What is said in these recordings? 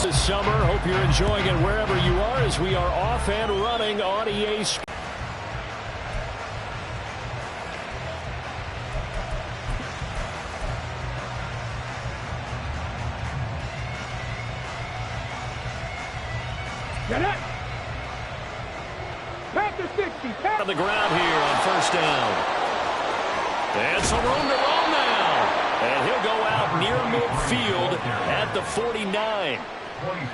This summer, hope you're enjoying it wherever you are as we are off and running on EA Sports. On the ground here on first down. And some room to roll now. And he'll go out near midfield at the 49.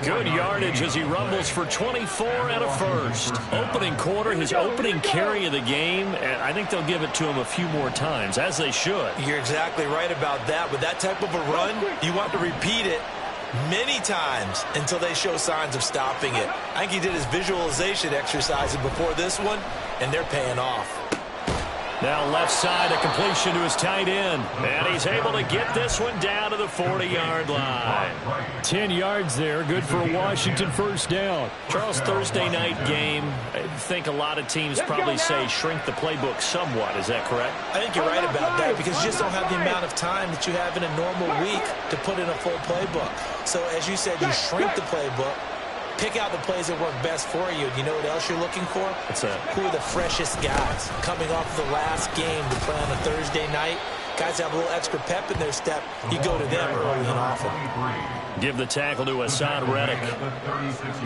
Good yardage as he rumbles for 24 and a first. Opening quarter, his opening carry of the game, and I think they'll give it to him a few more times, as they should. You're exactly right about that. With that type of a run, you want to repeat it many times until they show signs of stopping it. I think he did his visualization exercises before this one, and they're paying off. Now left side, a completion to his tight end. And he's able to get this one down to the 40-yard line. 10 yards there, good for a Washington first down. Charles, Thursday night game, I think a lot of teams probably say shrink the playbook somewhat. Is that correct? I think you're right about that because you just don't have the amount of time that you have in a normal week to put in a full playbook. So as you said, you shrink the playbook. Pick out the plays that work best for you. You know what else you're looking for? What's that? Who are the freshest guys coming off the last game to play on a Thursday night? Guys have a little extra pep in their step. You go to them early and often. Give the tackle to Hassan Reddick.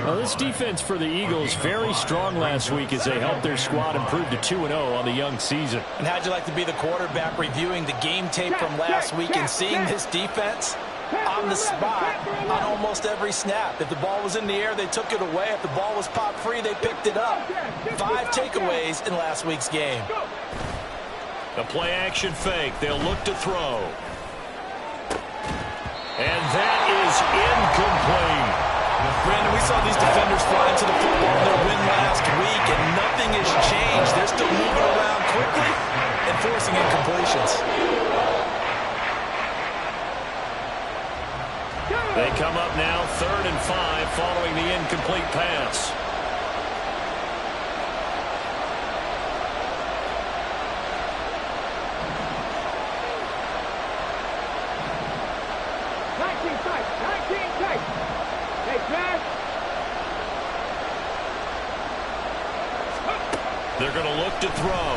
Well, this defense for the Eagles very strong last week as they helped their squad improve to 2-0 on the young season. And how'd you like to be the quarterback reviewing the game tape from last week and seeing this defense on the spot on almost every snap? If the ball was in the air, they took it away. If the ball was popped free, they picked it up. 5 takeaways in last week's game. A play-action fake. They'll look to throw. And that is incomplete. Brandon, we saw these defenders fly into the football in their win last week, and nothing has changed. They're still moving around quickly and forcing incompletions. They come up now 3rd and 5 following the incomplete pass. They're going to look to throw.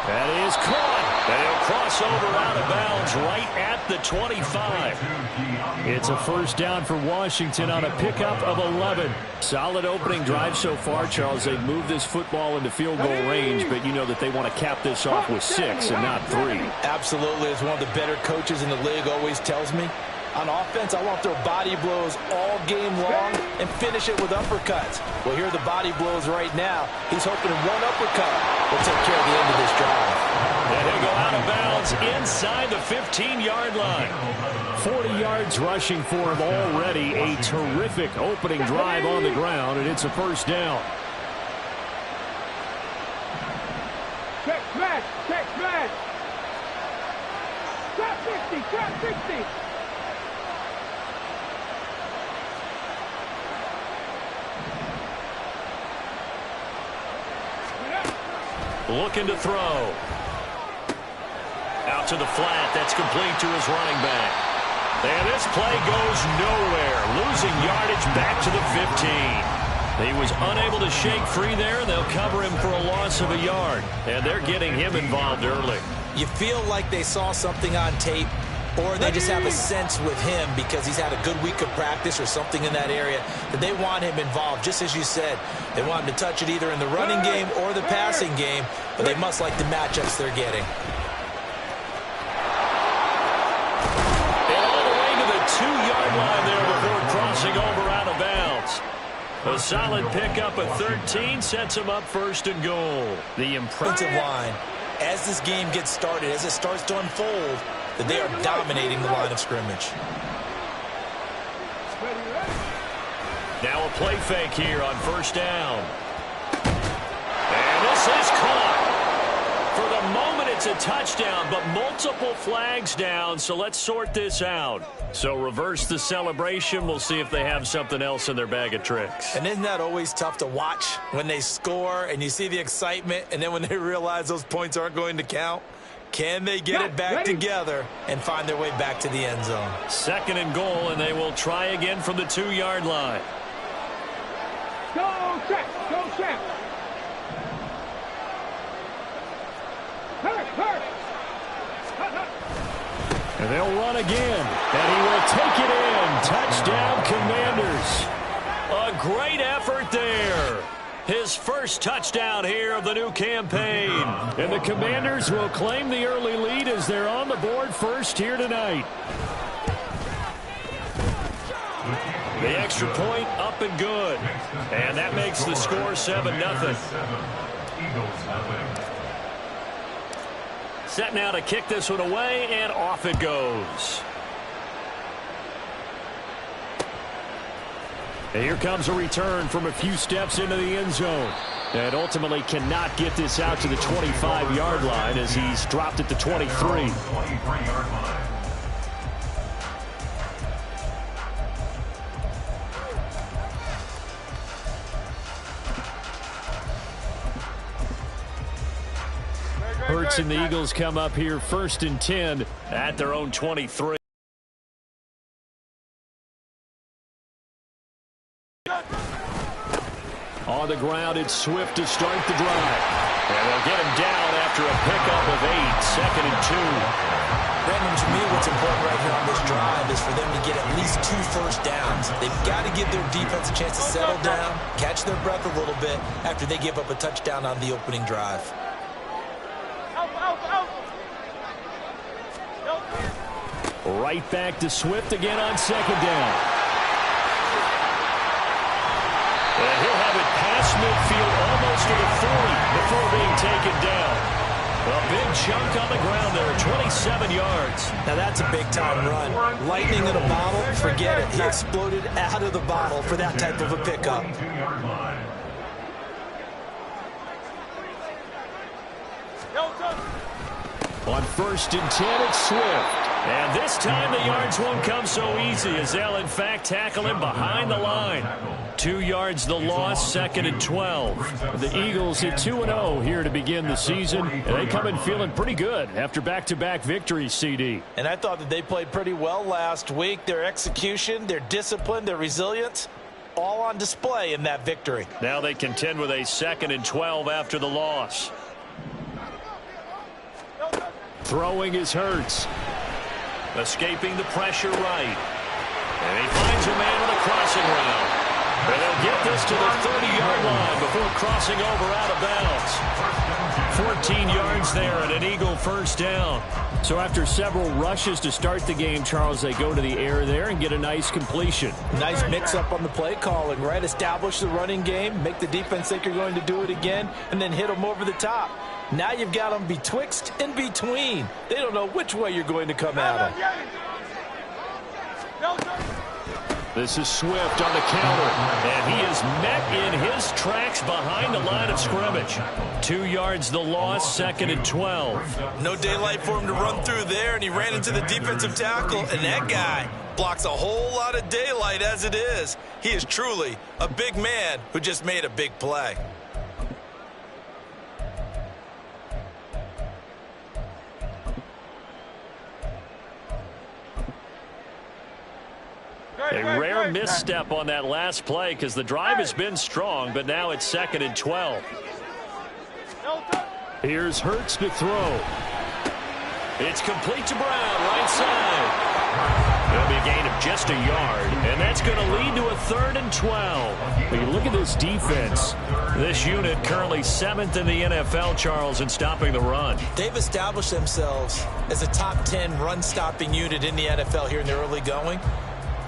That is caught. And he'll cross over out of bounds right at the 25. It's a first down for Washington on a pickup of 11. Solid opening drive so far, Charles. They've moved this football into field goal range, but you know that they want to cap this off with 6 and not 3. Absolutely. As one of the better coaches in the league always tells me, on offense, I want their body blows all game long and finish it with uppercuts. Well, here are the body blows right now. He's hoping one uppercut will take care of the end of this drive. And he'll go out of bounds inside the 15-yard line. 40 yards rushing for him already. A terrific opening drive on the ground, and it's a first down. Check smash, check smash. Trap 60, trap 60. Looking to throw. Out to the flat. That's complete to his running back. And this play goes nowhere. Losing yardage back to the 15. He was unable to shake free there. They'll cover him for a loss of a yard. And they're getting him involved early. You feel like they saw something on tape, or they just have a sense with him because he's had a good week of practice or something in that area that they want him involved. Just as you said, they want him to touch it either in the running game or the passing game, but they must like the matchups they're getting. And all the way to the 2-yard line there before crossing over out of bounds. A solid pickup of 13 sets him up 1st and goal. The impressive line, as this game gets started, as it starts to unfold, that they are dominating the line of scrimmage. Now a play fake here on 1st down. And this is caught. For the moment, it's a touchdown, but multiple flags down, so let's sort this out. So reverse the celebration. We'll see if they have something else in their bag of tricks. And isn't that always tough to watch when they score and you see the excitement, and then when they realize those points aren't going to count? Can they get it back together and find their way back to the end zone? 2nd and goal, and they will try again from the 2-yard line. Go, check. Go, check. Hurt. And they'll run again, and he will take it in. Touchdown, Commanders. A great effort there. His first touchdown here of the new campaign. And the Commanders will claim the early lead as they're on the board first here tonight. The extra point up and good. And that makes the score 7-0. Set now to kick this one away, and off it goes. And here comes a return from a few steps into the end zone. And ultimately cannot get this out to the 25-yard line as he's dropped at the 23. Hurts and the Eagles come up here 1st and 10 at their own 23. On the ground, it's Swift to start the drive. And they'll get him down after a pickup of 8, 2nd and 2. Brandon, to me, what's important right here on this drive is for them to get at least 2 first downs. They've got to give their defense a chance to settle down, catch their breath a little bit after they give up a touchdown on the opening drive. Right back to Swift again on 2nd down. And he'll have it past midfield almost to the 40 before being taken down. A big chunk on the ground there, 27 yards. Now that's a big-time run. Lightning in a bottle, forget it. He exploded out of the bottle for that type of a pickup. On 1st and 10, it's Swift. And this time the yards won't come so easy as they'll, in fact, tackle him behind the line. 2 yards the loss, 2nd and 12. The Eagles hit 2-0 here to begin the season, and they come in feeling pretty good after back-to-back victories, CD. And I thought that they played pretty well last week. Their execution, their discipline, their resilience, all on display in that victory. Now they contend with a 2nd and 12 after the loss. Throwing is Hurts. Escaping the pressure right. And he finds a man with a crossing route. And they'll get this to the 30-yard line before crossing over out of bounds. 14 yards there and an Eagle first down. So after several rushes to start the game, Charles, they go to the air there and get a nice completion. Nice mix-up on the play calling, right? Establish the running game, make the defense think you're going to do it again, and then hit them over the top. Now you've got them betwixt and between. They don't know which way you're going to come at them. This is Swift on the counter, and he is met in his tracks behind the line of scrimmage. 2 yards the loss, 2nd and 12. No daylight for him to run through there, and he ran into the defensive tackle, and that guy blocks a whole lot of daylight as it is. He is truly a big man who just made a big play. A rare misstep on that last play because the drive has been strong, but now it's 2nd and 12. Here's Hurts to throw. It's complete to Brown, right side. It'll be a gain of just a yard, and that's going to lead to a 3rd and 12. When you look at this defense, this unit currently 7th in the NFL, Charles, in stopping the run. They've established themselves as a top 10 run-stopping unit in the NFL here in the early going.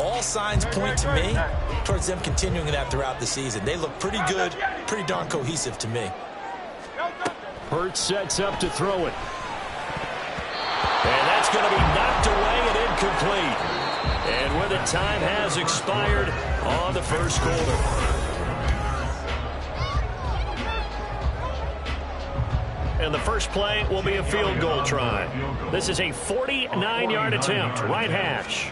All signs point to me towards them continuing that throughout the season. They look pretty good, pretty darn cohesive to me. Hurts sets up to throw it. And that's going to be knocked away and incomplete. And where the time has expired on the first quarter. And the first play will be a field goal try. This is a 49-yard attempt, right hash.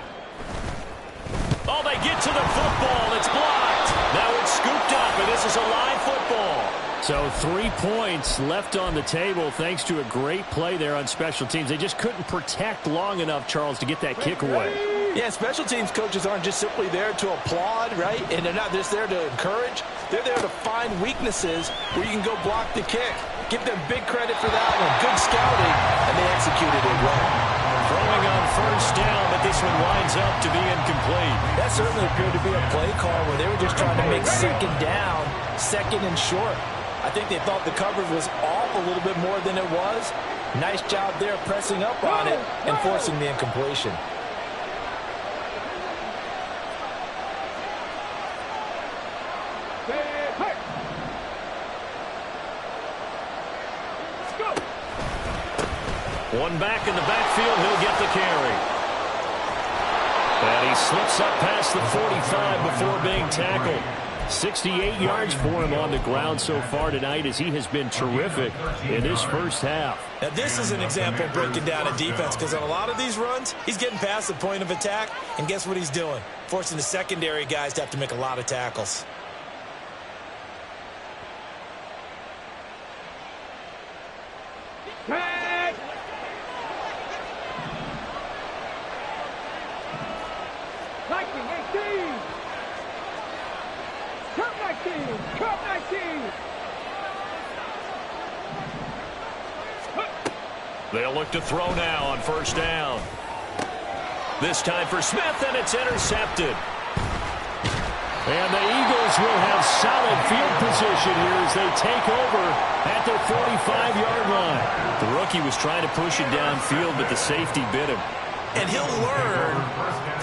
Oh, they get to the football. It's blocked. Now it's scooped up, and this is a live football. So 3 points left on the table thanks to a great play there on special teams. They just couldn't protect long enough, Charles, to get that kick away. Yeah, special teams coaches aren't just simply there to applaud, right? And they're not just there to encourage. They're there to find weaknesses where you can go block the kick. Give them big credit for that one. Good scouting, and they executed it well. Throwing on first down, but this one winds up to be incomplete. That certainly appeared to be a play call where they were just trying to make second down, second and short. I think they thought the coverage was off a little bit more than it was. Nice job there pressing up on it and forcing the incompletion. One back in the backfield, he'll get the carry. And he slips up past the 45 before being tackled. 68 yards for him on the ground so far tonight as he has been terrific in this first half. Now this is an example of breaking down a defense because on a lot of these runs, he's getting past the point of attack, and guess what he's doing? Forcing the secondary guys to have to make a lot of tackles. They'll look to throw now on first down. This time for Smith, and it's intercepted. And the Eagles will have solid field position here as they take over at their 45-yard line. The rookie was trying to push it downfield, but the safety bit him. And he'll learn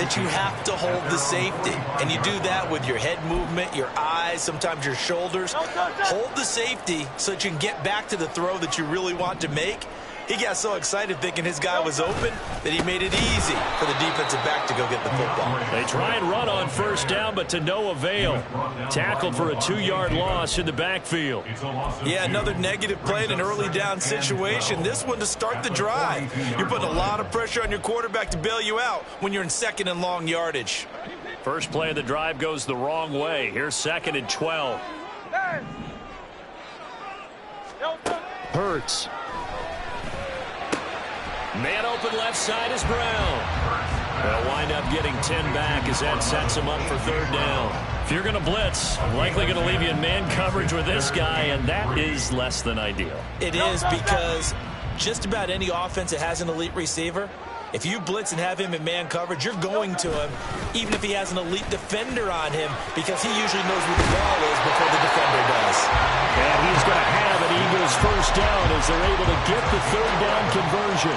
that you have to hold the safety. And you do that with your head movement, your eyes, sometimes your shoulders. Hold the safety so that you can get back to the throw that you really want to make. He got so excited thinking his guy was open that he made it easy for the defensive back to go get the football. They try and run on first down, but to no avail. Tackled for a 2-yard loss in the backfield. Yeah, another negative play in an early down situation. This one to start the drive. You're putting a lot of pressure on your quarterback to bail you out when you're in second and long yardage. First play of the drive goes the wrong way. Here's 2nd and 12. Hurts. Man open left side is Brown. They'll wind up getting 10 back as that sets him up for 3rd down. If you're going to blitz, likely going to leave you in man coverage with this guy, and that is less than ideal. It is because just about any offense that has an elite receiver, if you blitz and have him in man coverage, you're going to him, even if he has an elite defender on him, because he usually knows where the ball is before the defender does. And he's going to have an Eagles first down as they're able to get the 3rd down conversion.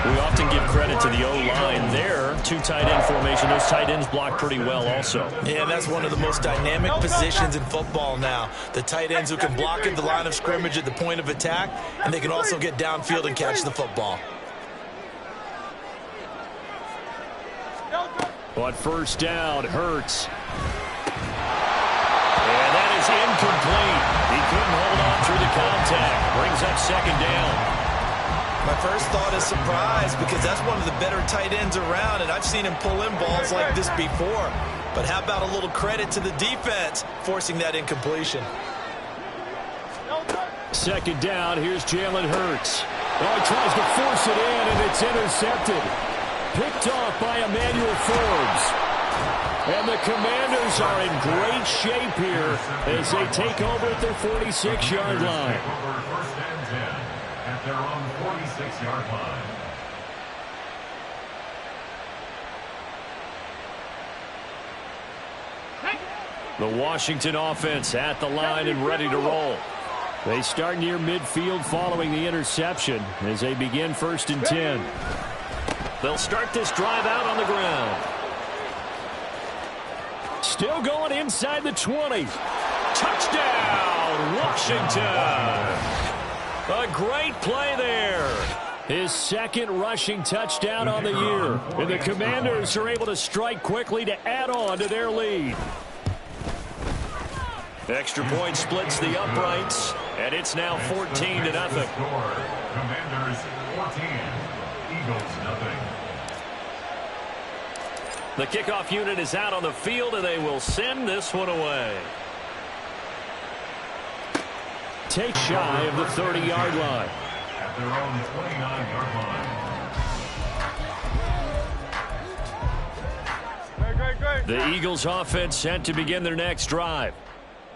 We often give credit to the O-line there. 2 tight end formation. Those tight ends block pretty well also. Yeah, that's one of the most dynamic positions in football now. The tight ends who can block at the line of scrimmage at the point of attack, and they can also get downfield and catch the football. But first down, Hurts. And that is incomplete. He couldn't hold on through the contact. Brings up 2nd down. My first thought is surprise because that's one of the better tight ends around, and I've seen him pull in balls like this before. But how about a little credit to the defense forcing that incompletion? 2nd down, here's Jalen Hurts. Oh, he tries to force it in, and it's intercepted. Picked off by Emmanuel Forbes. And the Commanders are in great shape here as they take over at their 46-yard line. First and 10 at their own 46-yard line. The Washington offense at the line and ready to roll. They start near midfield following the interception as they begin 1st and 10. They'll start this drive out on the ground. Still going inside the 20. Touchdown, Washington. A great play there. His 2nd rushing touchdown on the year. And the Commanders are able to strike quickly to add on to their lead. Extra point splits the uprights, and it's now 14-0. Commanders 14, Eagles nothing. The kickoff unit is out on the field, and they will send this one away. take shy of the 30-yard line. At their own 29-yard line. The Eagles offense set to begin their next drive.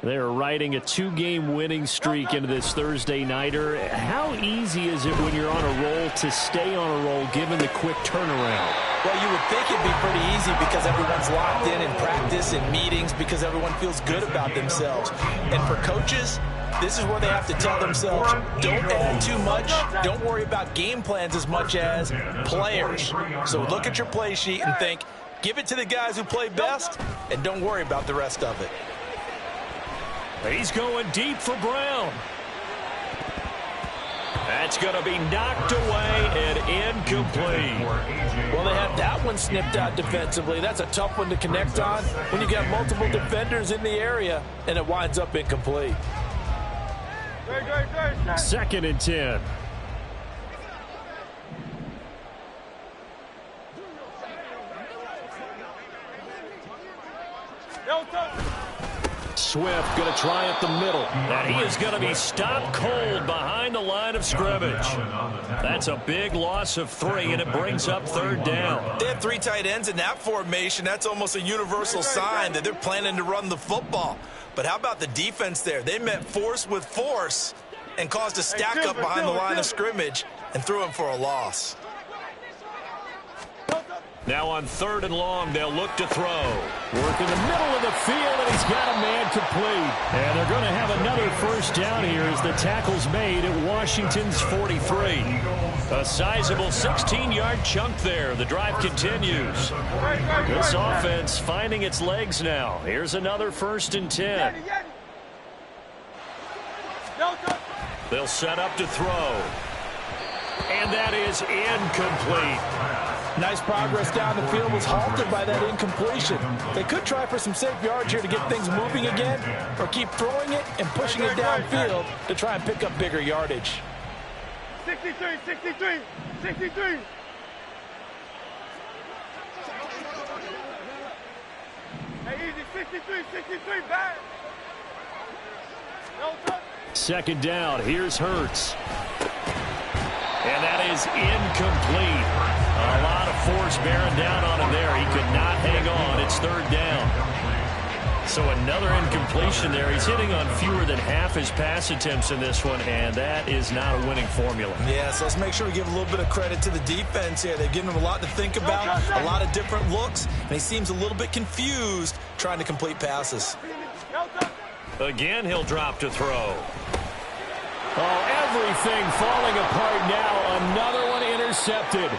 They're riding a 2-game winning streak into this Thursday nighter. How easy is it when you're on a roll to stay on a roll given the quick turnaround? Well, you would think it'd be pretty easy because everyone's locked in practice and meetings because everyone feels good about themselves. And for coaches, this is where they have to tell themselves, don't add too much. Don't worry about game plans as much as players. So look at your play sheet and think, give it to the guys who play best and don't worry about the rest of it. He's going deep for Brown. That's going to be knocked away and incomplete. Well, they had that one snipped out defensively. That's a tough one to connect on when you got multiple defenders in the area, and it winds up incomplete. 2nd and 10. Swift going to try up the middle. And he is going to be stopped cold behind the line of scrimmage. That's a big loss of 3, and it brings up 3rd down. They have 3 tight ends in that formation. That's almost a universal sign that they're planning to run the football. But how about the defense there? They met force with force and caused a stack up behind the line of scrimmage and threw him for a loss. Now on 3rd and long, they'll look to throw. Work in the middle of the field, and he's got a man complete. And they're going to have another 1st down here as the tackle's made at Washington's 43. A sizable 16-yard chunk there. The drive continues. This offense finding its legs now. Here's another 1st and 10. They'll set up to throw. And that is incomplete. Nice progress down the field, was halted by that incompletion. They could try for some safe yards here to get things moving again, or keep throwing it and pushing it downfield to try and pick up bigger yardage. 63, 63, 63. Hey, easy, 63, 63, back. 2nd down, here's Hurts. And that is incomplete. A lot of force bearing down on him there. He could not hang on. It's 3rd down. So another incompletion there. He's hitting on fewer than half his pass attempts in this one, and that is not a winning formula. Yeah, so let's make sure we give a little bit of credit to the defense here. They've given him a lot to think about, a lot of different looks, and he seems a little bit confused trying to complete passes. Again, he'll drop to throw. Oh, everything falling apart now. Another one intercepted.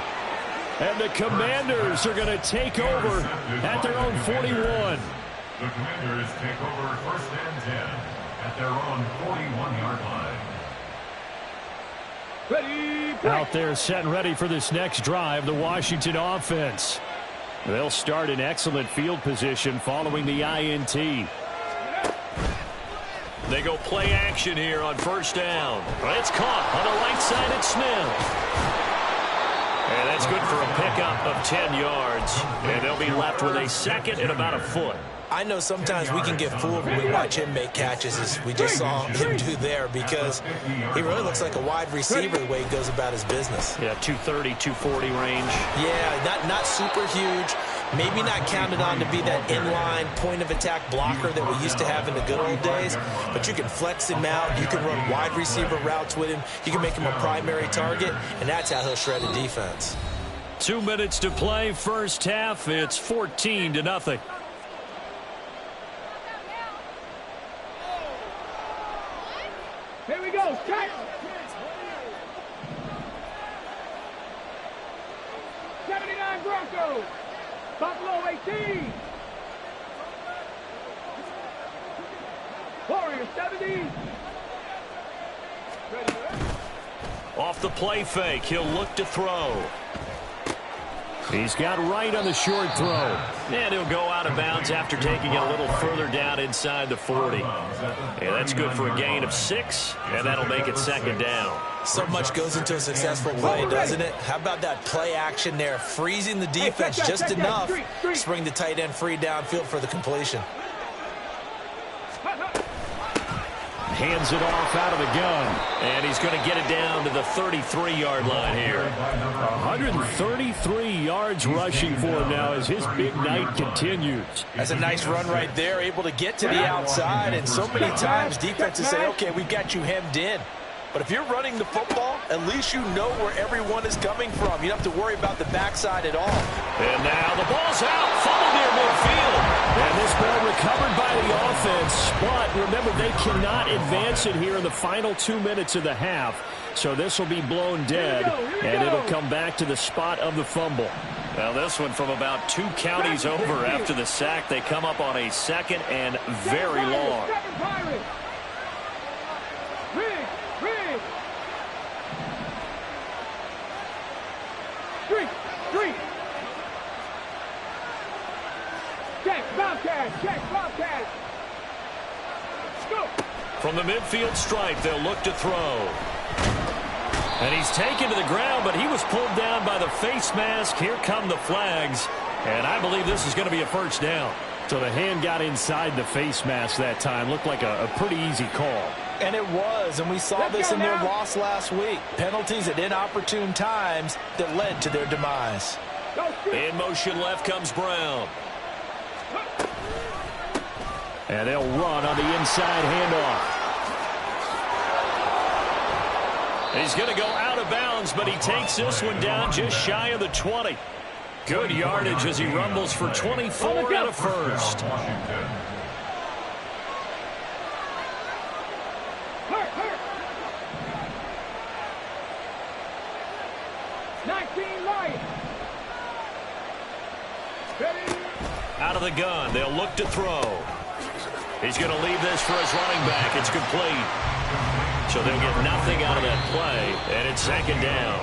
And the Commanders are going to take over at their own 41. The Commanders take over 1st and 10 at their own 41-yard line. Ready, out there set and ready for this next drive, the Washington offense. They'll start in excellent field position following the INT. They go play action here on 1st down. It's caught on the right side at Smith. And that's good for a pickup of 10 yards. And they'll be left with a 2nd and about a foot. I know sometimes we can get fooled when we watch him make catches, as we just saw him do there, because he really looks like a wide receiver the way he goes about his business. Yeah, 230, 240 range. Yeah, not super huge. Maybe not counted on to be that inline point-of-attack blocker that we used to have in the good old days, but you can flex him out. You can run wide receiver routes with him. You can make him a primary target, and that's how he'll shred a defense. 2 minutes to play, 1st half. It's 14-0. Here we go, check. 79 Broncos. Buffalo 18. Warriors 70. Ready. Off the play fake, he'll look to throw. He's got right on the short throw. And he'll go out of bounds after taking it a little further down inside the 40. Yeah, that's good for a gain of 6, and that'll make it 2nd down. So much goes into a successful play, doesn't it? How about that play action there, freezing the defense just enough to bring the tight end free downfield for the completion. Hands it off out of the gun. And he's going to get it down to the 33-yard line here. 133 yards rushing for him now as his big night continues. That's a nice run right there, able to get to the outside. And so many times defenses say, okay, we've got you hemmed in. But if you're running the football, at least you know where everyone is coming from. You don't have to worry about the backside at all. And now the ball's out. Fumble near midfield. And this ball recovered by the offense. But remember, they cannot advance it here in the final 2 minutes of the half. So this will be blown dead, and it'll come back to the spot of the fumble. Now this one from about 2 counties over after the sack. They come up on a second and very long. From the midfield stripe, they'll look to throw. And he's taken to the ground, but he was pulled down by the face mask. Here come the flags. And I believe this is going to be a first down. So the hand got inside the face mask that time. Looked like a pretty easy call. And it was, and we saw this in their loss last week. Penalties at inopportune times that led to their demise. In motion left comes Brown. And they'll run on the inside handoff. He's going to go out of bounds, but he takes this one down just shy of the 20. Good yardage as he rumbles for 24 and a first. Out of the gun, they'll look to throw. He's going to leave this for his running back. It's complete. So they'll get nothing out of that play, and it's second down.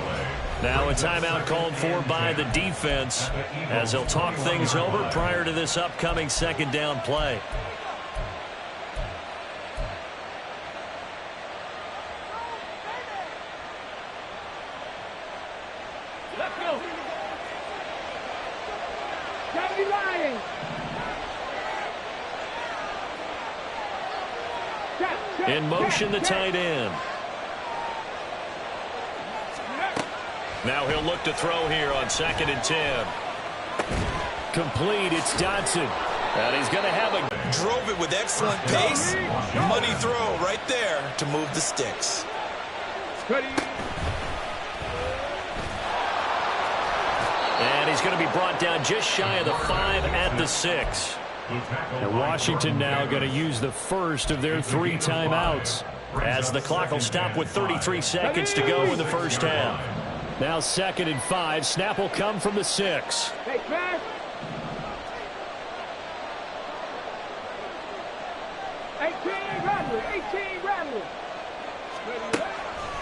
Now a timeout called for by the defense as they'll talk things over prior to this upcoming second down play. Let's go. Gotta be lying. In motion, the tight end. Now he'll look to throw here on 2nd and 10. Complete, it's Dodson. And he's going to have a... Drove it with excellent pace. Money throw right there to move the sticks. And he's going to be brought down just shy of the 5 at the 6. And Washington now going to use the first of their 3 timeouts as the clock will stop with 33 seconds to go in the first half. Now 2nd and 5. Snap will come from the 6. Hey, man. 18 Rattler.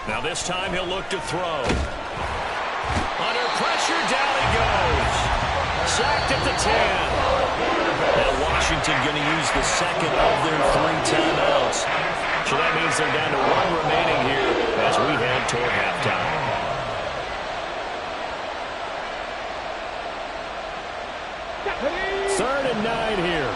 Now this time he'll look to throw. Under pressure, down he goes. Sacked at the 10. Now Washington going to use the second of their 3 timeouts. So that means they're down to 1 remaining here as we head toward halftime. 3rd and 9 here.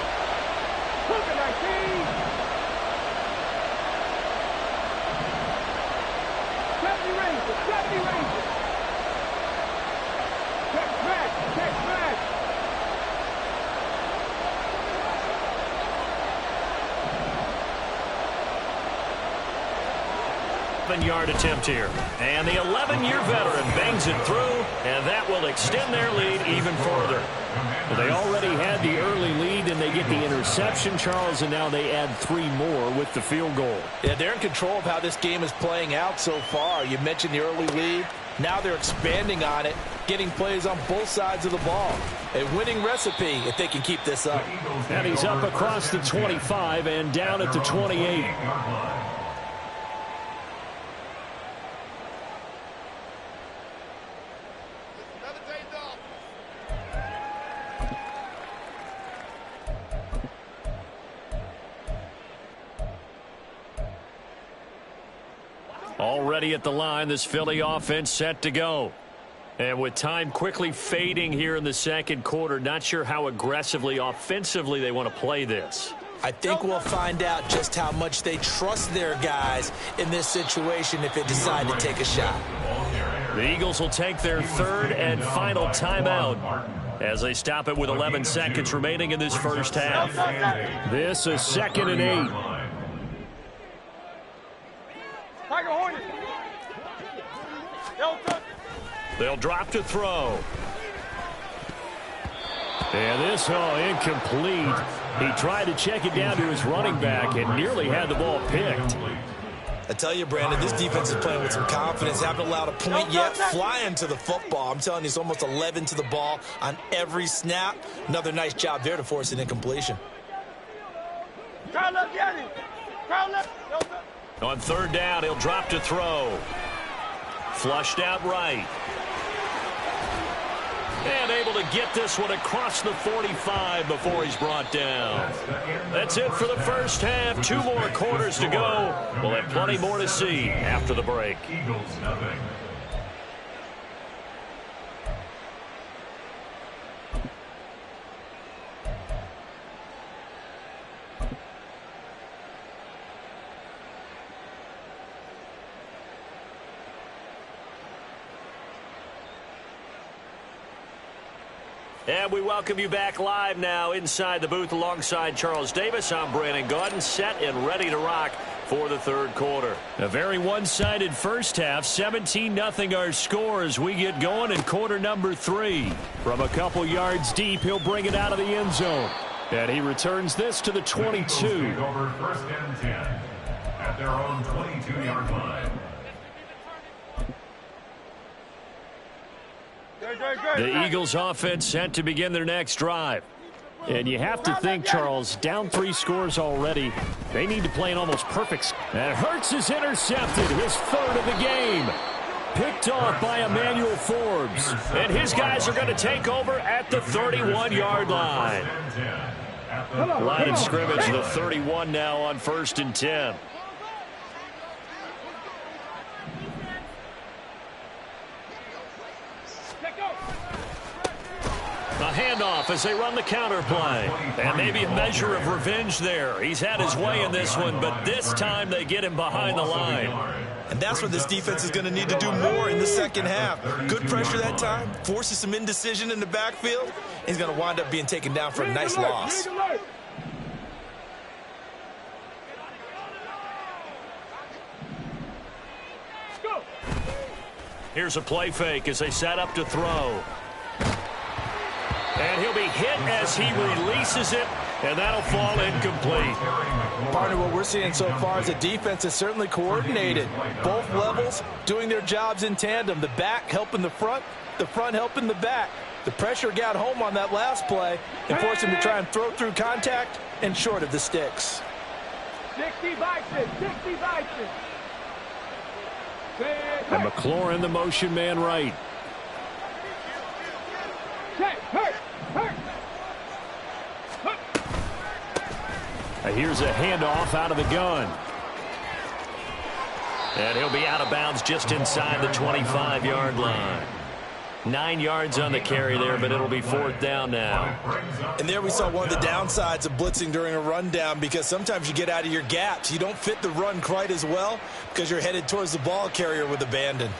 70 Rangers. Check back. 11-yard attempt here. And the 11-year veteran bangs it through, and that will extend their lead even further. Well, they already had the early lead, and they get the interception, Charles, and now they add 3 more with the field goal. Yeah, they're in control of how this game is playing out so far. You mentioned the early lead. Now they're expanding on it, getting plays on both sides of the ball. A winning recipe if they can keep this up. And he's up across the 25 and down at the 28. Already at the line, this Philly offense set to go. And with time quickly fading here in the second quarter, not sure how aggressively, offensively they want to play this. I think we'll find out just how much they trust their guys in this situation if they decide to take a shot. The Eagles will take their third and final timeout as they stop it with 11 seconds remaining in this first half. This is 2nd and 8. They'll drop to throw. And this, incomplete. He tried to check it down to his running back and nearly had the ball picked. I tell you, Brandon, this defense is playing with some confidence. Haven't allowed a point yet. Flying to the football. I'm telling you, it's almost 11 to the ball on every snap. Another nice job there to force an incompletion. On 3rd down, he'll drop to throw. Flushed out right. And able to get this one across the 45 before he's brought down. That's it for the first half. 2 more quarters to go. We'll have plenty more to see after the break. Eagles nothing. And we welcome you back live now inside the booth alongside Charles Davis. I'm Brandon Gaudin, set and ready to rock for the 3rd quarter. A very one-sided first half, 17-0 our score as we get going in quarter number 3. From a couple yards deep, he'll bring it out of the end zone. And he returns this to the 22. Take over 1st and 10 at their own 22-yard line. The Eagles offense set to begin their next drive. And you have to think, Charles, down 3 scores already. They need to play an almost perfect. And Hurts is intercepted, his 3rd of the game. Picked off by Emmanuel Forbes. And his guys are going to take over at the 31-yard line. Line of scrimmage, the 31 now on 1st and 10. A handoff as they run the counter play. And maybe a measure of revenge there. He's had his way in this one, but this time they get him behind the line. And that's what this defense is going to need to do more in the second half. Good pressure that time. Forces some indecision in the backfield. He's going to wind up being taken down for a nice loss. Here's a play fake as they set up to throw. And he'll be hit as he releases it, and that'll fall incomplete. Partner, what we're seeing so far is the defense is certainly coordinated. Both levels doing their jobs in tandem. The back helping the front helping the back. The pressure got home on that last play and forced him to try and throw through contact and short of the sticks. 60 Bison, 60 Bison. And McLaurin, the motion man right. Here's a handoff out of the gun. And he'll be out of bounds just inside the 25-yard line. 9 yards on the carry there, but it'll be 4th down now. And there we saw one of the downsides of blitzing during a rundown, because sometimes you get out of your gaps. You don't fit the run quite as well because you're headed towards the ball carrier with abandon.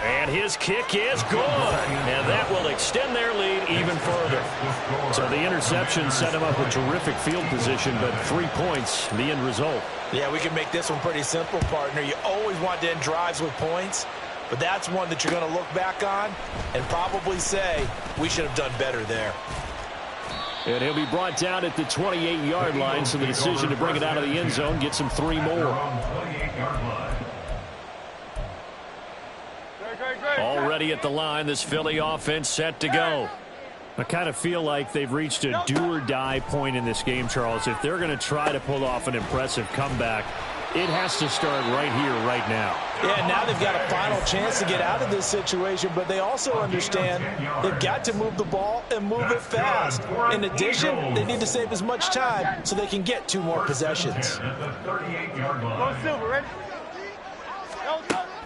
And his kick is good. And that will extend their lead even further. So the interception set him up with terrific field position, but 3 points, the end result. Yeah, we can make this one pretty simple, partner. You always want to end drives with points, but that's one that you're going to look back on and probably say, we should have done better there. And he'll be brought down at the 28-yard line, so the decision to bring it out of the end zone gets him 3 more. Already at the line, this Philly offense set to go. I kind of feel like they've reached a do-or-die point in this game, Charles. If they're going to try to pull off an impressive comeback, it has to start right here, right now. Yeah, now they've got a final chance to get out of this situation, but they also understand they've got to move the ball and move it fast. In addition, they need to save as much time so they can get 2 more possessions.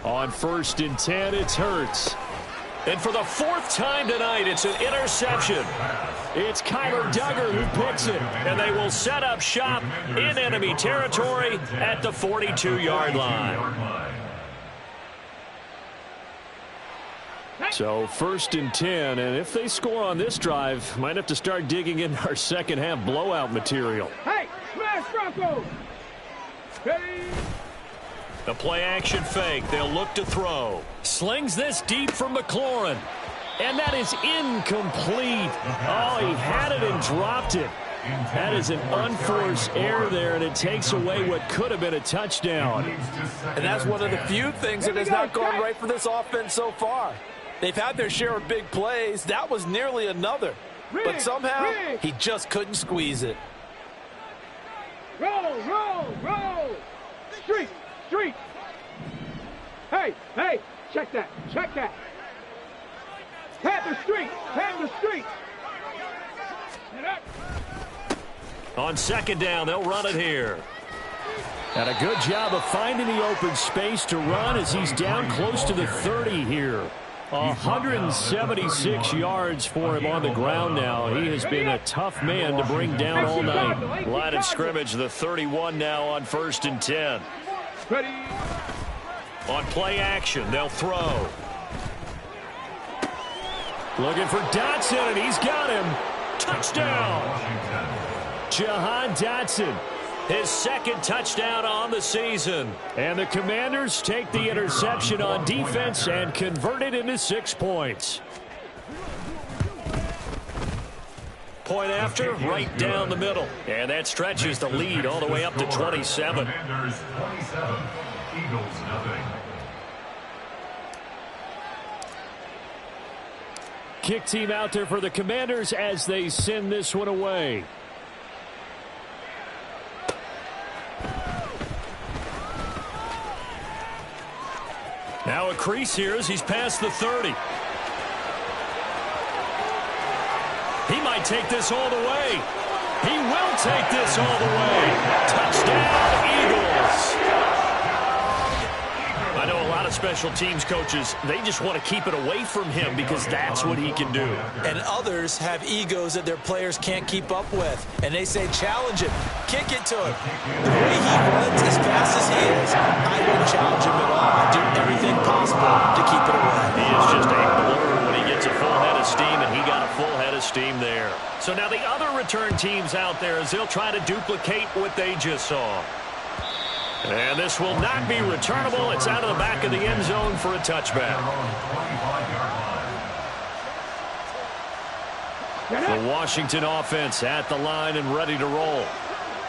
On 1st and 10, it's Hurts. And for the 4th time tonight, it's an interception. It's Kyler Duggar who picks it, and they will set up shop in enemy territory at the 42-yard line. So 1st and 10, and if they score on this drive, might have to start digging in our second-half blowout material. Hey, smash Bronco! Hey! The play-action fake. They'll look to throw. Slings this deep for McLaurin. And that is incomplete. Oh, he had it and dropped it. That is an unforced error there, and it takes away what could have been a touchdown. And that's one of the few things that has not gone right for this offense so far. They've had their share of big plays. That was nearly another. But somehow, he just couldn't squeeze it. Roll, roll, roll! Street, street! Hey, hey, check that, check that! Panther street, Panther street! On 2nd down, they'll run it here. And a good job of finding the open space to run as he's down close to the 30 here. 176 yards for him on the ground now. He has been a tough man to bring down all night. Line of scrimmage, the 31 now on 1st and 10. On play action, they'll throw. Looking for Dotson, and he's got him. Touchdown! Jahan Dotson, his 2nd touchdown on the season. And the Commanders take the interception on defense and convert it into 6 points. Point after, right down the middle. And that stretches the lead all the way up to 27. Commanders 27, Eagles nothing. Kick team out there for the Commanders as they send this one away. Now a crease here as he's past the 30. He might take this all the way. He will take this all the way. Touchdown, Eagles. I know a lot of special teams coaches, they just want to keep it away from him because that's what he can do. And others have egos that their players can't keep up with. And they say, challenge him, kick it to him. The way he runs as fast as he is, I wouldn't challenge him at all. I do everything possible to keep it away. He is just a blur when he gets a full head of steam, and he got a full head of steam there. So now the other return teams out there as they'll try to duplicate what they just saw. And this will not be returnable. It's out of the back of the end zone for a touchback. The Washington offense at the line and ready to roll.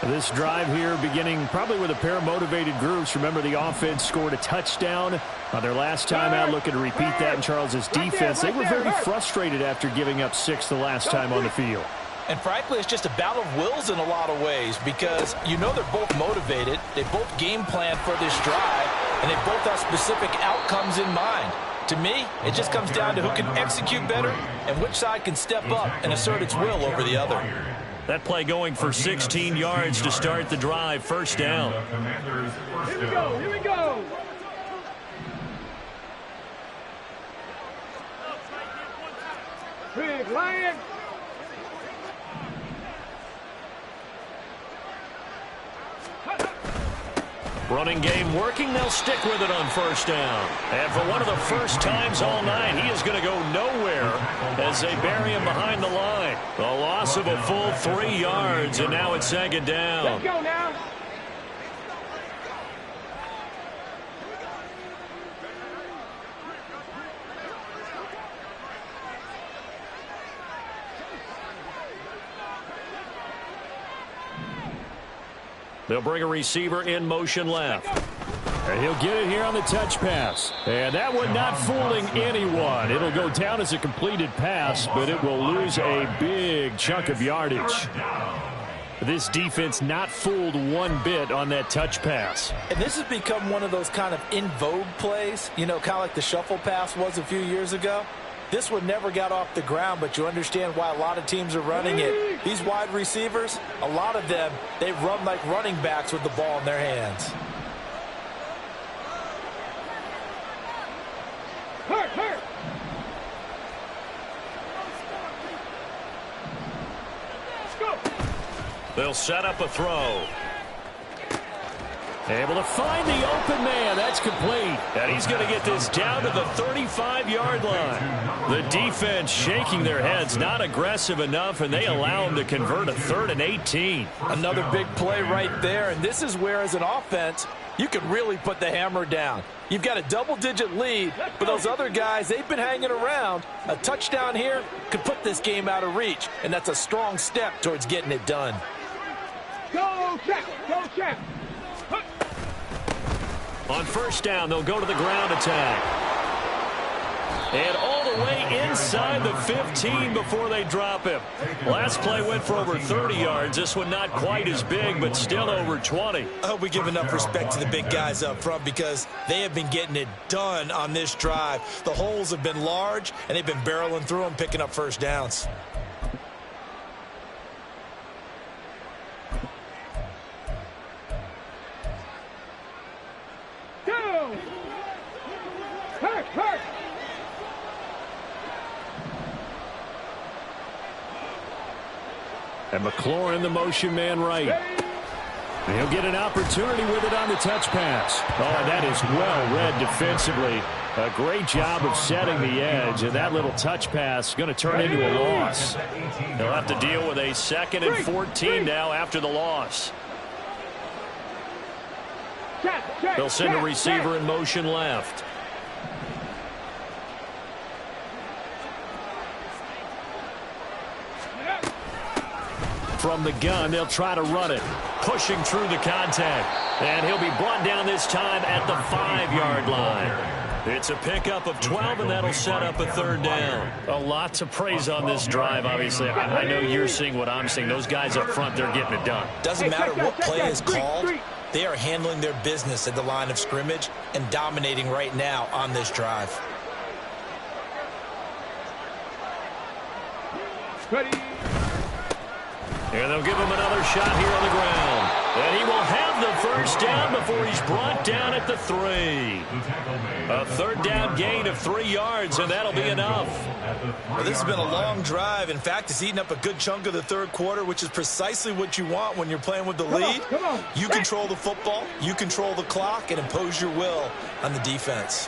This drive here beginning probably with a pair of motivated groups. Remember, the offense scored a touchdown on their last time out, looking to repeat that in Charles's defense. They were very frustrated after giving up 6 the last time on the field. And frankly, it's just a battle of wills in a lot of ways because you know they're both motivated. They both game plan for this drive, and they both have specific outcomes in mind. To me, it just comes down to who can execute better and which side can step up and assert its will over the other. That play going for 16 yards to start the drive. 1st down. Here we go, here we go. Big Lion. Running game working. They'll stick with it on 1st down. And for one of the first times all night, he is going to go nowhere as they bury him behind the line. A loss of a full 3 yards, and now it's 2nd down. Let's go now. They'll bring a receiver in motion left. And he'll get it here on the touch pass. And that one not fooling anyone. It'll go down as a completed pass, but it will lose a big chunk of yardage. This defense not fooled one bit on that touch pass. And this has become one of those kind of in vogue plays, you know, kind of like the shuffle pass was a few years ago. This one never got off the ground, but you understand why a lot of teams are running it. These wide receivers, a lot of them, they run like running backs with the ball in their hands. Hurt, hurt. They'll set up a throw. Able to find the open man. That's complete. And he's going to get this down to the 35-yard line. The defense shaking their heads, not aggressive enough, and they allow him to convert a 3rd and 18. Another big play right there, and this is where, as an offense, you can really put the hammer down. You've got a double-digit lead, but those other guys, they've been hanging around. A touchdown here could put this game out of reach, and that's a strong step towards getting it done. Go, check! Go, check! On first down, they'll go to the ground attack. And all the way inside the 15 before they drop him. Last play went for over 30 yards. This one not quite as big, but still over 20. I hope we give enough respect to the big guys up front because they have been getting it done on this drive. The holes have been large, and they've been barreling through them, picking up first downs. Hurt! And McLaurin, the motion man right. And he'll get an opportunity with it on the touch pass. Oh, and that is well read defensively. A great job of setting the edge, and that little touch pass going to turn into a loss. They'll have to deal with a 2nd and 14 now after the loss. They'll send a receiver in motion left. From the gun, they'll try to run it. Pushing through the contact. And he'll be brought down this time at the 5-yard line. It's a pickup of 12, and that'll set up a 3rd down. A lot to praise on this drive, obviously. I know you're seeing what I'm seeing. Those guys up front, they're getting it done. Doesn't matter what play is called. They are handling their business at the line of scrimmage and dominating right now on this drive. Ready. And they'll give him another shot here on the ground. And he will have the first down before he's brought down at the 3. A 3rd down gain of 3 yards, and that'll be enough. Well, this has been a long drive. In fact, it's eaten up a good chunk of the 3rd quarter, which is precisely what you want when you're playing with the lead. Come on. You control the football, you control the clock, and impose your will on the defense.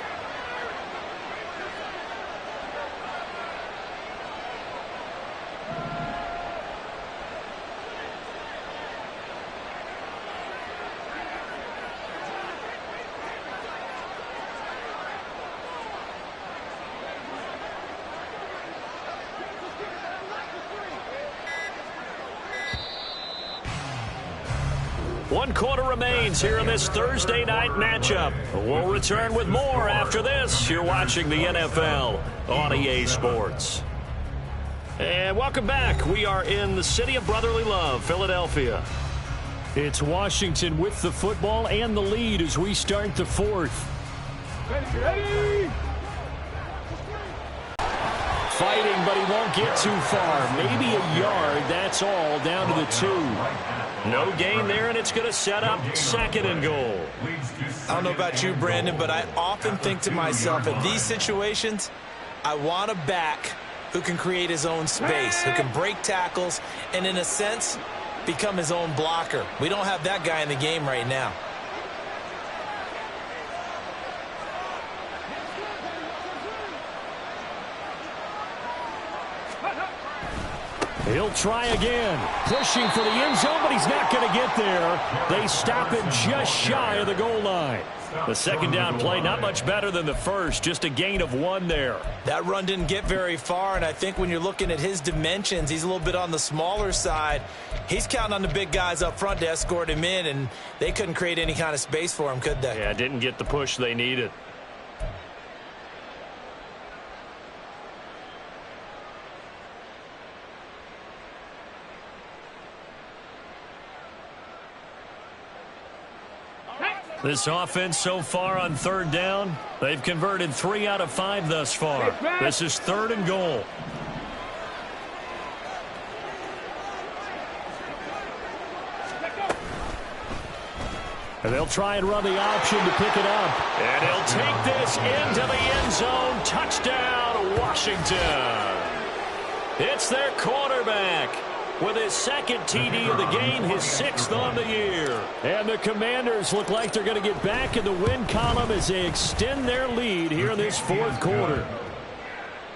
One quarter remains here in this Thursday night matchup. We'll return with more after this. You're watching the NFL on EA Sports. And welcome back. We are in the city of brotherly love, Philadelphia. It's Washington with the football and the lead as we start the 4th. Ready. Fighting, but he won't get too far. Maybe a yard, that's all, down to the 2. No gain there, and it's going to set up 2nd and goal. I don't know about you, Brandon, but I often think to myself, in these situations, I want a back who can create his own space, who can break tackles, and in a sense, become his own blocker. We don't have that guy in the game right now. He'll try again, pushing for the end zone, but he's not going to get there. They stop him just shy of the goal line. The 2nd down play, not much better than the first, just a gain of 1 there. That run didn't get very far, and I think when you're looking at his dimensions, he's a little bit on the smaller side. He's counting on the big guys up front to escort him in, and they couldn't create any kind of space for him, could they? Yeah, didn't get the push they needed. This offense so far on 3rd down, they've converted 3 out of 5 thus far. This is 3rd and goal. And they'll try and run the option to pick it up. And he'll take this into the end zone. Touchdown, Washington. It's their quarterback. with his second TD of the game, his 6th on the year. And the Commanders look like they're going to get back in the win column as they extend their lead here in this 4th quarter.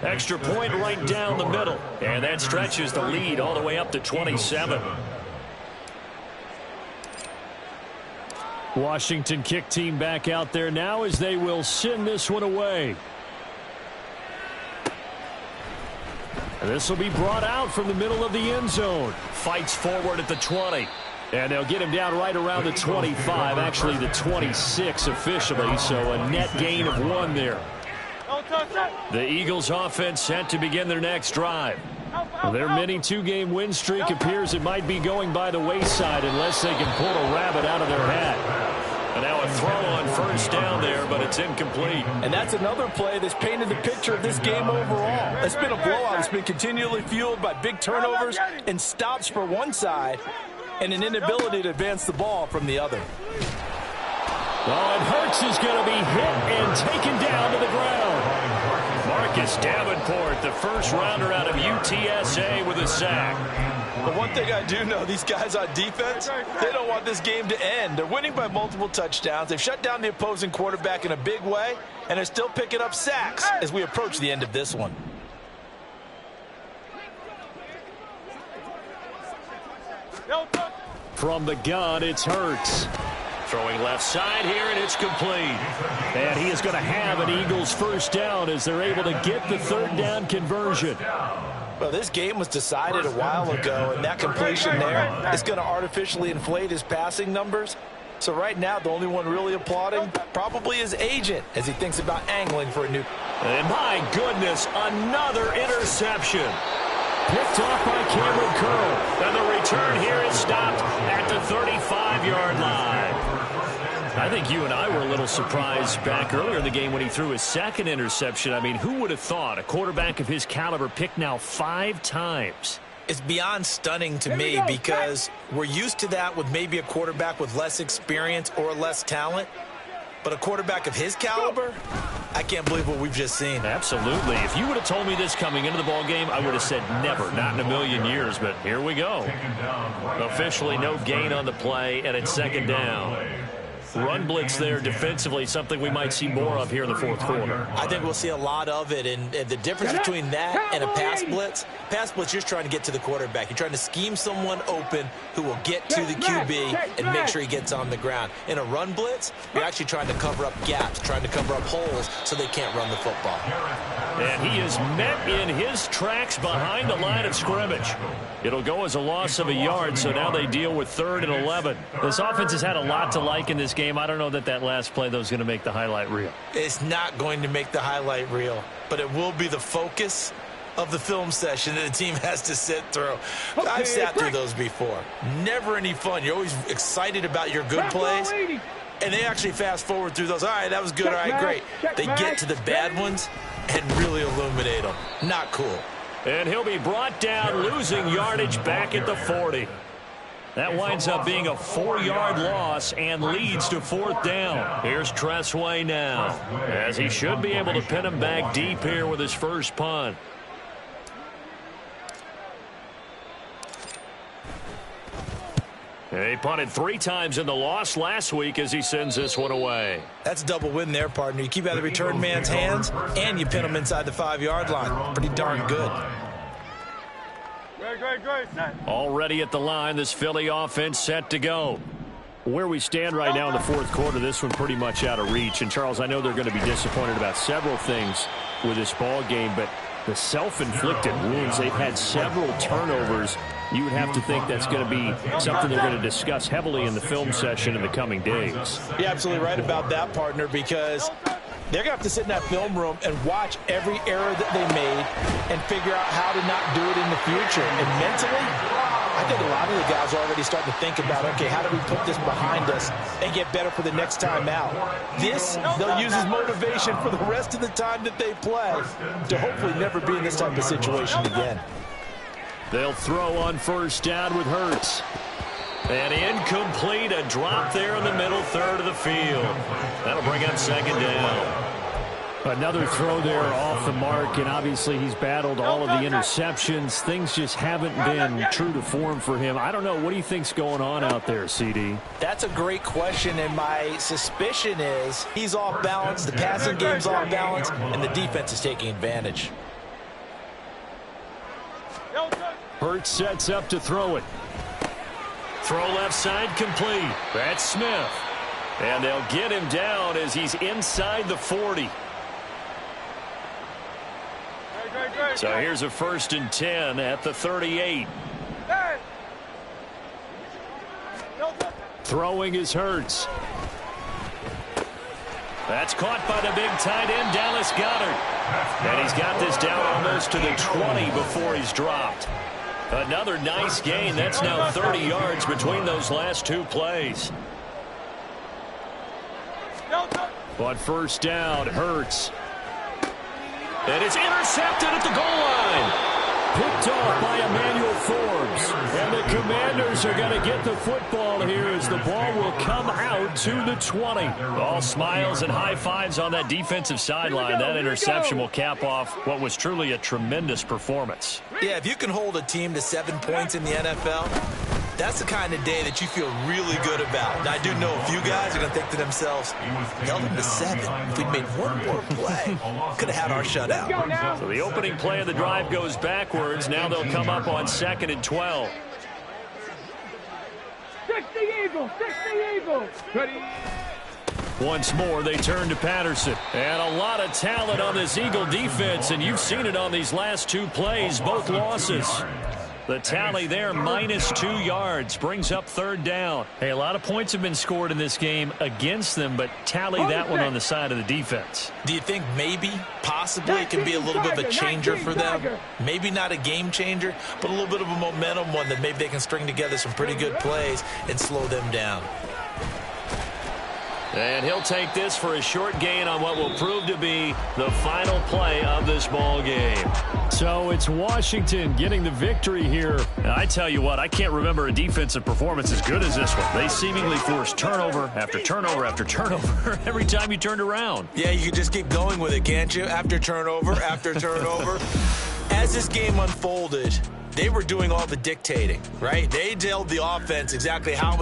Extra point right down the middle, and that stretches the lead all the way up to 27. Washington kick team back out there now as they will send this one away. This will be brought out from the middle of the end zone. Fights forward at the 20. And they'll get him down right around the 25, actually the 26 officially, so a net gain of 1 there. The Eagles offense set to begin their next drive. Their mini 2-game win streak appears it might be going by the wayside unless they can pull a rabbit out of their hat. And now a throw on first down there, but it's incomplete. And that's another play that's painted the picture of this game overall. It's been a blowout. It's been continually fueled by big turnovers and stops for one side and an inability to advance the ball from the other. Oh, and Hurts is going to be hit and taken down to the ground. Marcus Davenport, the first rounder out of UTSA with a sack. But one thing I do know, these guys on defense, they don't want this game to end. They're winning by multiple touchdowns. They've shut down the opposing quarterback in a big way, and they're still picking up sacks as we approach the end of this one. From the gun, it's Hurts. Throwing left side here, and it's complete. And he is going to have an Eagles first down as they're able to get the 3rd down conversion. Well, this game was decided a while ago, and that completion there is going to artificially inflate his passing numbers. So right now, the only one really applauding probably his agent as he thinks about angling for a new. And my goodness, another interception. Picked off by Cameron Curl. And the return here is stopped at the 35-yard line. I think you and I were a little surprised back earlier in the game when he threw his 2nd interception. I mean, who would have thought a quarterback of his caliber picked now 5 times? It's beyond stunning to me because we're used to that with maybe a quarterback with less experience or less talent. But a quarterback of his caliber, I can't believe what we've just seen. Absolutely. If you would have told me this coming into the ball game, I would have said never, not in a million years. But here we go. Officially no gain on the play, and it's 2nd down. Run blitz there defensively, something we might see more of here in the 4th quarter. I think we'll see a lot of it, and the difference between that and a pass blitz, you're just trying to get to the quarterback. You're trying to scheme someone open who will get to the QB and make sure he gets on the ground. In a run blitz, you're actually trying to cover up gaps, trying to cover up holes so they can't run the football. And he is met in his tracks behind the line of scrimmage. It'll go as a loss of a yard, so now they deal with 3rd and 11. This offense has had a lot to like in this game. I don't know that last play, though, is going to make the highlight reel. It's not going to make the highlight reel, but it will be the focus of the film session that the team has to sit through. Okay, I've sat through those before. Never any fun. You're always excited about your good plays, and they actually fast forward through those. All right, that was good. All right, great. They get to the bad ones and really illuminate them. Not cool. And he'll be brought down, losing yardage back at the 40. That winds up being a 4-yard loss and leads to 4th down. Here's Tressway now, as he should be able to pin him back deep here with his first punt. He punted 3 times in the loss last week as he sends this one away. That's a double win there, partner. You keep out of the return man's hands, and you pin him inside the 5-yard line. Pretty darn good. Already at the line, this Philly offense set to go. Where we stand right now in the 4th quarter, this one pretty much out of reach. And, Charles, I know they're going to be disappointed about several things with this ball game, but the self-inflicted wounds, they've had several turnovers. You would have to think that's going to be something they're going to discuss heavily in the film session in the coming days. You're absolutely right about that, partner, because they're going to have to sit in that film room and watch every error that they made and figure out how to not do it in the future. And mentally, I think a lot of the guys are already starting to think about, okay, how do we put this behind us and get better for the next time out? This, they'll use as motivation for the rest of the time that they play to hopefully never be in this type of situation again. They'll throw on first down with Hurts. And incomplete, a drop there in the middle 3rd of the field. That'll bring up 2nd down. Another throw there off the mark, and obviously he's battled all of the interceptions. Things just haven't been true to form for him. I don't know. What do you think's going on out there, CD? That's a great question, and my suspicion is he's off balance, the passing game's off balance, and the defense is taking advantage. Hurts sets up to throw it. Throw left side complete. That's Smith. And they'll get him down as he's inside the 40. So here's a 1st and 10 at the 38. Throwing is Hurts. That's caught by the big tight end, Dallas Goedert. And he's got this down almost to the 20 before he's dropped. Another nice gain. That's now 30 yards between those last 2 plays. But 1st down, Hurts. And it's intercepted at the goal line. Picked off by Emmanuel Forbes. And the Commanders are going to get the football here as the ball will come out to the 20. All smiles and high fives on that defensive sideline. That interception will cap off what was truly a tremendous performance. Yeah, if you can hold a team to 7 points in the NFL, that's the kind of day that you feel really good about. And I do know a few guys are going to think to themselves, held them to 7. If we'd made one more play, could have had our shutout. So the opening play of the drive goes backwards. Now they'll come up on 2nd and 12. 60 Eagles, 60 Eagles. Ready. Once more, they turn to Patterson. And a lot of talent on this Eagle defense, and you've seen it on these last 2 plays, both losses. The tally there, -2 yards, brings up 3rd down. Hey, a lot of points have been scored in this game against them, but tally that one on the side of the defense. Do you think maybe, possibly, it can be a little bit of a changer for them? Maybe not a game changer, but a little bit of a momentum one that maybe they can string together some pretty good plays and slow them down. And he'll take this for a short gain on what will prove to be the final play of this ball game. So it's Washington getting the victory here. And I tell you what, I can't remember a defensive performance as good as this one. They seemingly forced turnover after turnover after turnover every time you turned around. Yeah, you can just keep going with it, can't you? After turnover, after turnover. As this game unfolded, they were doing all the dictating, right? They told the offense exactly how it was